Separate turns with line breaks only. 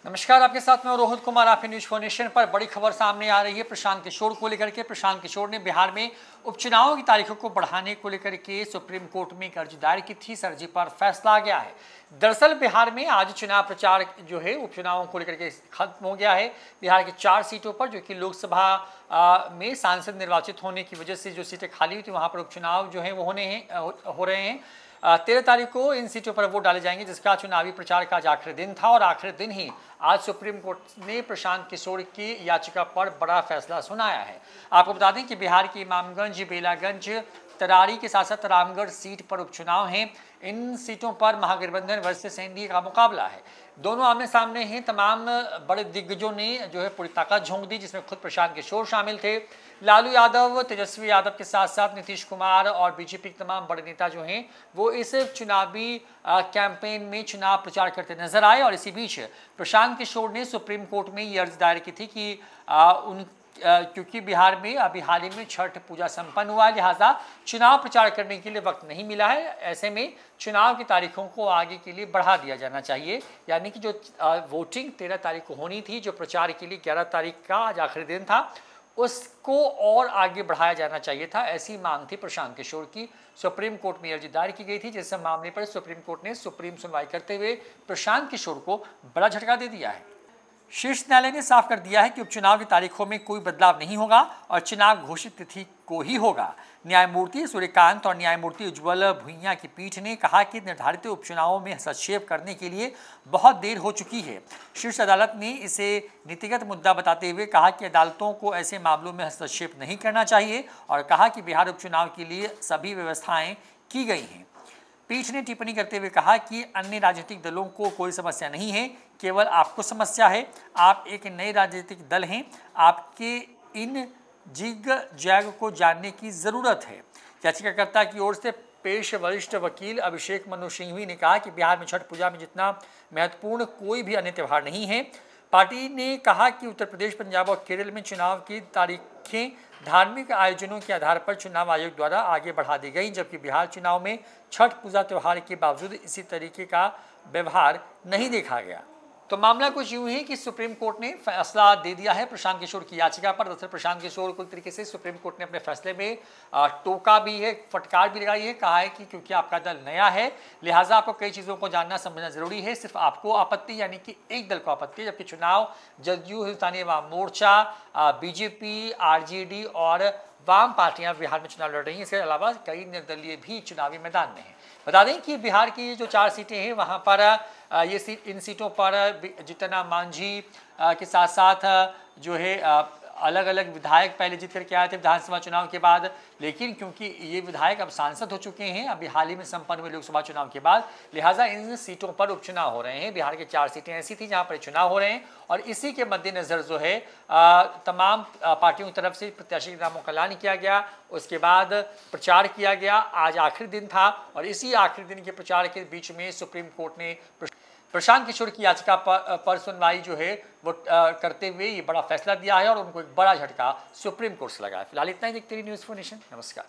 नमस्कार, आपके साथ में रोहित कुमार। आपके न्यूज फोर नेशन पर बड़ी खबर सामने आ रही है प्रशांत किशोर को लेकर के। प्रशांत किशोर ने बिहार में उपचुनाव की तारीखों को बढ़ाने को लेकर के सुप्रीम कोर्ट में एक अर्जी दायर की थी। इस अर्जी पर फैसला आ गया है। दरअसल बिहार में आज चुनाव प्रचार जो है उपचुनावों को लेकर के खत्म हो गया है। बिहार की 4 सीटों पर, जो कि लोकसभा में सांसद निर्वाचित होने की वजह से जो सीटें खाली हुई थी, वहां पर उपचुनाव जो है वो हो रहे हैं। 13 तारीख को इन सीटों पर वोट डाले जाएंगे, जिसका चुनावी प्रचार का आज आखिरी दिन था। और आखिरी दिन ही आज सुप्रीम कोर्ट ने प्रशांत किशोर की याचिका पर बड़ा फैसला सुनाया है। आपको बता दें कि बिहार की इमामगंज, बेलागंज, तरारी के साथ साथ रामगढ़ सीट पर उपचुनाव हैं। इन सीटों पर महागठबंधन वर्सेस एनडीए का मुकाबला है। दोनों आमने सामने हैं। तमाम बड़े दिग्गजों ने जो है पूरी ताकत झोंक दी, जिसमें खुद प्रशांत किशोर शामिल थे। लालू यादव, तेजस्वी यादव के साथ साथ नीतीश कुमार और बीजेपी के तमाम बड़े नेता जो हैं वो इस चुनावी कैंपेन में चुनाव प्रचार करते नजर आए। और इसी बीच प्रशांत किशोर ने सुप्रीम कोर्ट में ये अर्जी दायर की थी कि क्योंकि बिहार में अभी हाल ही में छठ पूजा संपन्न हुआ है, लिहाजा चुनाव प्रचार करने के लिए वक्त नहीं मिला है। ऐसे में चुनाव की तारीखों को आगे के लिए बढ़ा दिया जाना चाहिए, यानी कि जो वोटिंग 13 तारीख को होनी थी, जो प्रचार के लिए 11 तारीख का आज आखिरी दिन था, उसको और आगे बढ़ाया जाना चाहिए था। ऐसी मांग थी प्रशांत किशोर की। सुप्रीम कोर्ट में अर्जी दायर की गई थी, जिस मामले पर सुप्रीम कोर्ट ने सुप्रीम सुनवाई करते हुए प्रशांत किशोर को बड़ा झटका दे दिया है। शीर्ष न्यायालय ने साफ कर दिया है कि उपचुनाव की तारीखों में कोई बदलाव नहीं होगा और चुनाव घोषित तिथि को ही होगा। न्यायमूर्ति सूर्यकांत और न्यायमूर्ति उज्ज्वल भुइयां की पीठ ने कहा कि निर्धारित उपचुनावों में हस्तक्षेप करने के लिए बहुत देर हो चुकी है। शीर्ष अदालत ने इसे नीतिगत मुद्दा बताते हुए कहा कि अदालतों को ऐसे मामलों में हस्तक्षेप नहीं करना चाहिए और कहा कि बिहार उपचुनाव के लिए सभी व्यवस्थाएं की गई हैं। पीठ ने टिप्पणी करते हुए कहा कि अन्य राजनीतिक दलों को कोई समस्या नहीं है, केवल आपको समस्या है। आप एक नए राजनीतिक दल हैं, आपके इन जिग जैग को जानने की ज़रूरत है। याचिकाकर्ता की ओर से पेश वरिष्ठ वकील अभिषेक मनु सिंघवी ने कहा कि बिहार में छठ पूजा में जितना महत्वपूर्ण कोई भी अन्य त्यौहार नहीं है। पार्टी ने कहा कि उत्तर प्रदेश, पंजाब और केरल में चुनाव की तारीखें धार्मिक आयोजनों के आधार पर चुनाव आयोग द्वारा आगे बढ़ा दी गई, जबकि बिहार चुनाव में छठ पूजा त्यौहार के बावजूद इसी तरीके का व्यवहार नहीं देखा गया। तो मामला कुछ यूं है कि सुप्रीम कोर्ट ने फैसला दे दिया है प्रशांत किशोर की याचिका पर। दरअसल प्रशांत किशोर को एक तरीके से सुप्रीम कोर्ट ने अपने फैसले में टोका भी है, फटकार भी लगाई है। कहा है कि क्योंकि आपका दल नया है, लिहाजा आपको कई चीज़ों को जानना समझना जरूरी है। सिर्फ आपको आपत्ति, यानी कि एक दल को आपत्ति है, जबकि चुनाव जदयू, हिंदुस्तानी अवाम मोर्चा, बीजेपी, आरजेडी और वाम पार्टियां बिहार में चुनाव लड़ रही हैं। इसके अलावा कई निर्दलीय भी चुनावी मैदान में हैं। बता दें कि बिहार की जो 4 सीटें हैं, वहां पर इन सीटों पर जितना मांझी के साथ साथ जो है अलग अलग विधायक पहले जीत करके आए थे विधानसभा चुनाव के बाद, लेकिन क्योंकि ये विधायक अब सांसद हो चुके हैं अभी हाल ही में संपन्न हुए लोकसभा चुनाव के बाद, लिहाजा इन सीटों पर उपचुनाव हो रहे हैं। बिहार के 4 सीटें ऐसी थी जहां पर चुनाव हो रहे हैं और इसी के मद्देनजर जो है तमाम पार्टियों की तरफ से प्रत्याशी के नामों का ऐलान किया गया। उसके बाद प्रचार किया गया। आज आखिरी दिन था और इसी आखिरी दिन के प्रचार के बीच में सुप्रीम कोर्ट ने प्रशांत किशोर की याचिका पर सुनवाई जो है वो करते हुए ये बड़ा फैसला दिया है और उनको एक बड़ा झटका सुप्रीम कोर्ट से लगा है। फिलहाल इतना ही। देखते रहिए न्यूज़4 नेशन। नमस्कार।